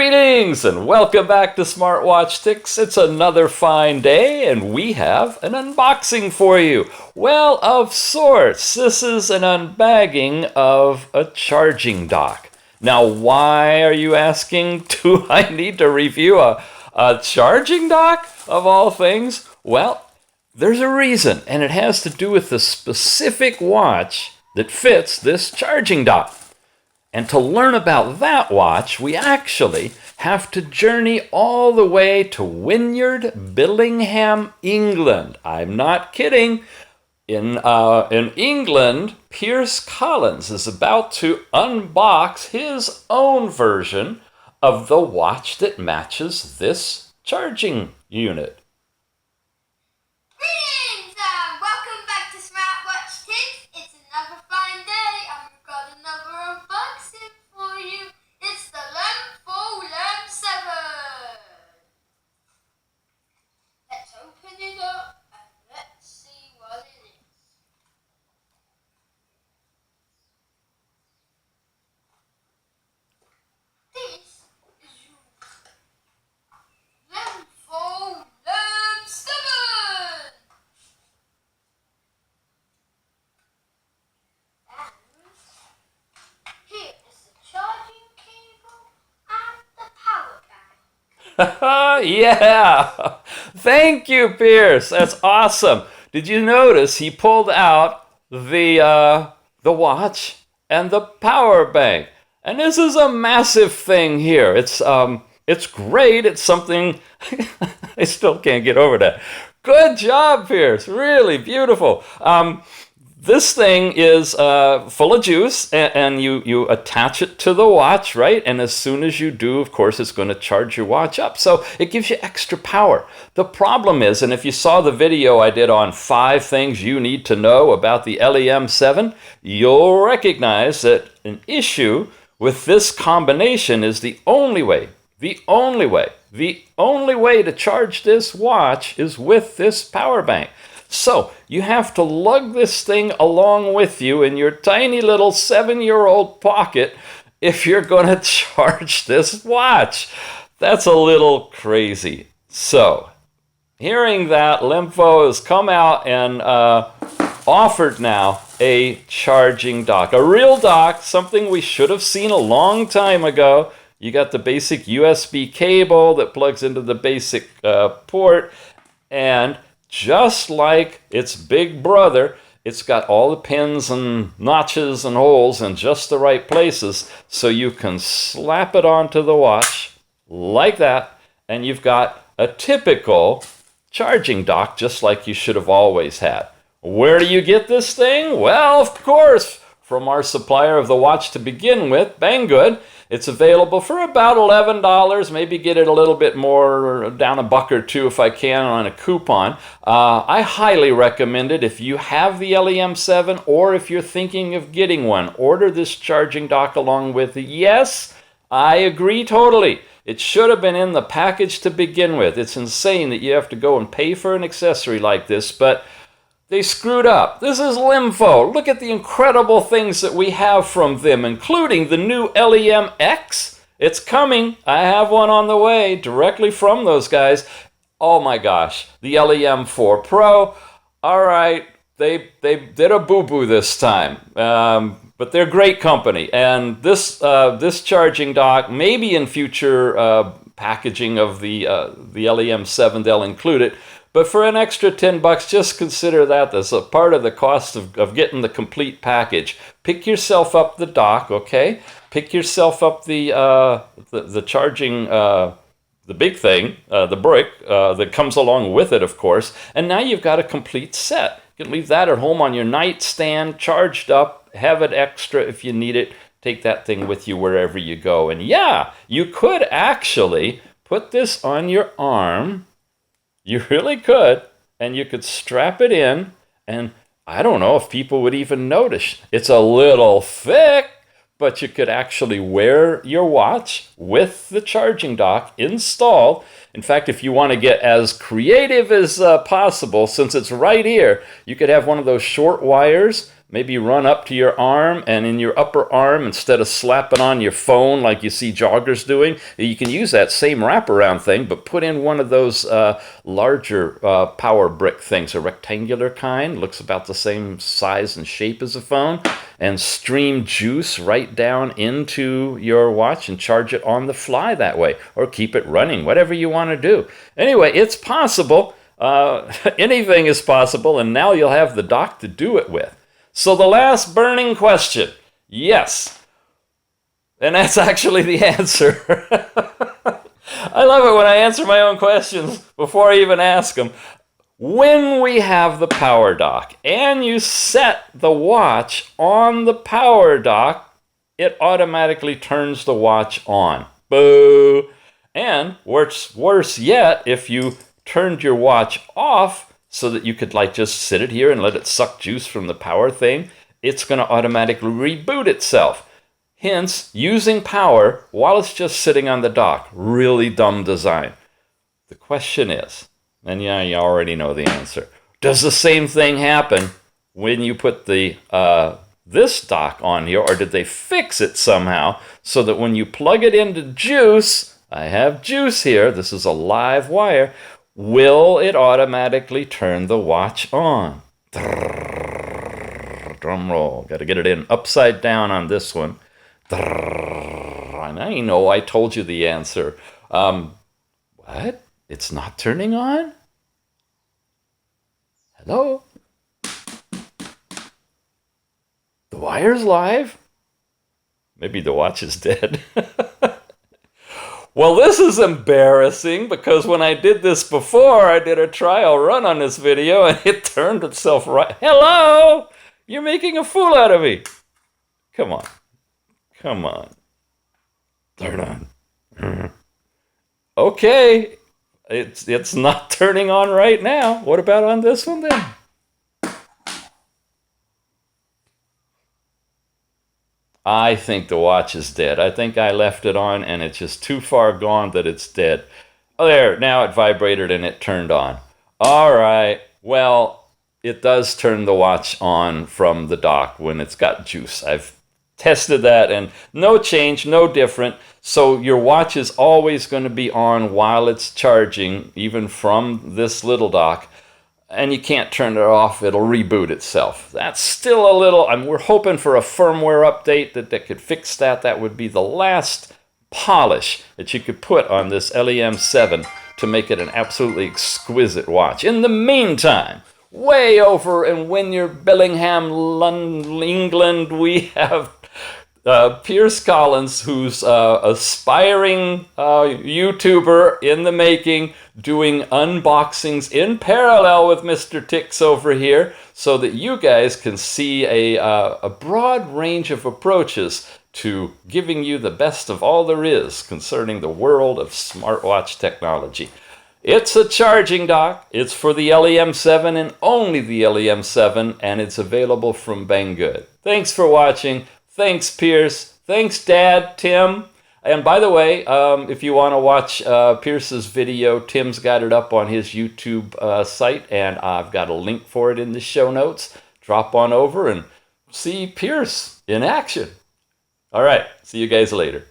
Greetings and welcome back to SmartWatchTicks. It's another fine day and we have an unboxing for you. Well, of sorts. This is an unbagging of a charging dock. Now, why are you asking? Do I need to review a charging dock of all things? Well, there's a reason, and it has to do with the specific watch that fits this charging dock. And to learn about that watch, we actually have to journey all the way to Wynyard, Billingham, England. I'm not kidding. In England, Piers Collins is about to unbox his own version of the watch that matches this charging unit. Greetings and welcome back to SmartWatchTicks. It's another fine day and we've got another unboxing for you. It's the LEMFO LEM7. Let's open it up and let's see what it is. This is your LEMFO LEM7. Here is the charging cable and the power bank. Yeah! Thank you, Piers. That's awesome. Did you notice he pulled out the watch and the power bank? And this is a massive thing here. It's great. It's something I still can't get over that. Good job, Piers. Really beautiful. This thing is full of juice, and you attach it to the watch, right? And as soon as you do, of course, it's going to charge your watch up. So it gives you extra power. The problem is, and if you saw the video I did on 5 things you need to know about the LEM7, you'll recognize that an issue with this combination is the only way to charge this watch is with this power bank. So you have to lug this thing along with you in your tiny little 7-year-old pocket if you're going to charge this watch. That's a little crazy. So hearing that, LEMFO has come out and offered now a charging dock. A real dock, something we should have seen a long time ago. You got the basic USB cable that plugs into the basic port, and just like its big brother, it's got all the pins and notches and holes in just the right places, so you can slap it onto the watch like that, and you've got a typical charging dock just like you should have always had. Where do you get this thing? Well, of course, from our supplier of the watch to begin with, Banggood. It's available for about $11, maybe get it a little bit more, down $1 or $2 if I can on a coupon. I highly recommend it if you have the LEM7 or if you're thinking of getting one. Order this charging dock along with it. Yes, I agree totally. It should have been in the package to begin with. It's insane that you have to go and pay for an accessory like this, but they screwed up. This is LEMFO. Look at the incredible things that we have from them, including the new LEMX. It's coming. I have one on the way directly from those guys. Oh my gosh. The LEM4 Pro. All right. They did a boo-boo this time. But they're great company. And this charging dock, maybe in future packaging of the LEM7, they'll include it. But for an extra $10, just consider that as a part of the cost of getting the complete package. Pick yourself up the dock, okay? Pick yourself up the charging, the big thing, the brick that comes along with it, of course. And now you've got a complete set. You can leave that at home on your nightstand, charged up, have it extra if you need it. Take that thing with you wherever you go. And yeah, you could actually put this on your arm. You really could, and you could strap it in, and I don't know if people would even notice. It's a little thick, but you could actually wear your watch with the charging dock installed. In fact, if you want to get as creative as possible, since it's right here, you could have one of those short wires maybe run up to your arm, and in your upper arm, instead of slapping on your phone like you see joggers doing, you can use that same wraparound thing, but put in one of those larger power brick things, a rectangular kind, looks about the same size and shape as a phone, and stream juice right down into your watch and charge it on the fly that way, or keep it running, whatever you want to do. Anyway, it's possible. Anything is possible, and now you'll have the dock to do it with. So the last burning question, yes. And that's actually the answer. I love it when I answer my own questions before I even ask them. When we have the power dock and you set the watch on the power dock, it automatically turns the watch on. Boo! And worse yet, if you turned your watch off so that you could just sit it here and let it suck juice from the power thing, it's going to automatically reboot itself. Hence, using power while it's just sitting on the dock. Really dumb design. The question is, and yeah, you already know the answer, does the same thing happen when you put the this dock on here, or did they fix it somehow so that when you plug it into juice, I have juice here, this is a live wire, will it automatically turn the watch on? Drum roll. Got to get it in upside down on this one. And I know I told you the answer. What? It's not turning on? Hello? The wire's live? Maybe the watch is dead. Well, this is embarrassing because when I did this before, I did a trial run on this video and it turned itself right. Hello? You're making a fool out of me. Come on. Come on. Turn on. Okay. It's not turning on right now. What about on this one then? I think the watch is dead. I think I left it on and it's just too far gone that it's dead. Oh, there, now it vibrated and it turned on. All right, well, it does turn the watch on from the dock when it's got juice. I've tested that and no change, no different. So your watch is always going to be on while it's charging, even from this little dock. And you can't turn it off, it'll reboot itself. That's still a little, we're hoping for a firmware update that could fix that. That would be the last polish that you could put on this LEM7 to make it an absolutely exquisite watch. In the meantime, way over in Wynyard, Bellingham, London, England, we have Pierce Collins, who's an aspiring YouTuber in the making, doing unboxings in parallel with Mr. Ticks over here so that you guys can see a broad range of approaches to giving you the best of all there is concerning the world of smartwatch technology. It's a charging dock. It's for the LEM7 and only the LEM7, and it's available from Banggood. Thanks for watching. Thanks, Pierce. Thanks, Dad, Tim. And by the way, if you want to watch Pierce's video, Tim's got it up on his YouTube site, and I've got a link for it in the show notes. Drop on over and see Pierce in action. All right, see you guys later.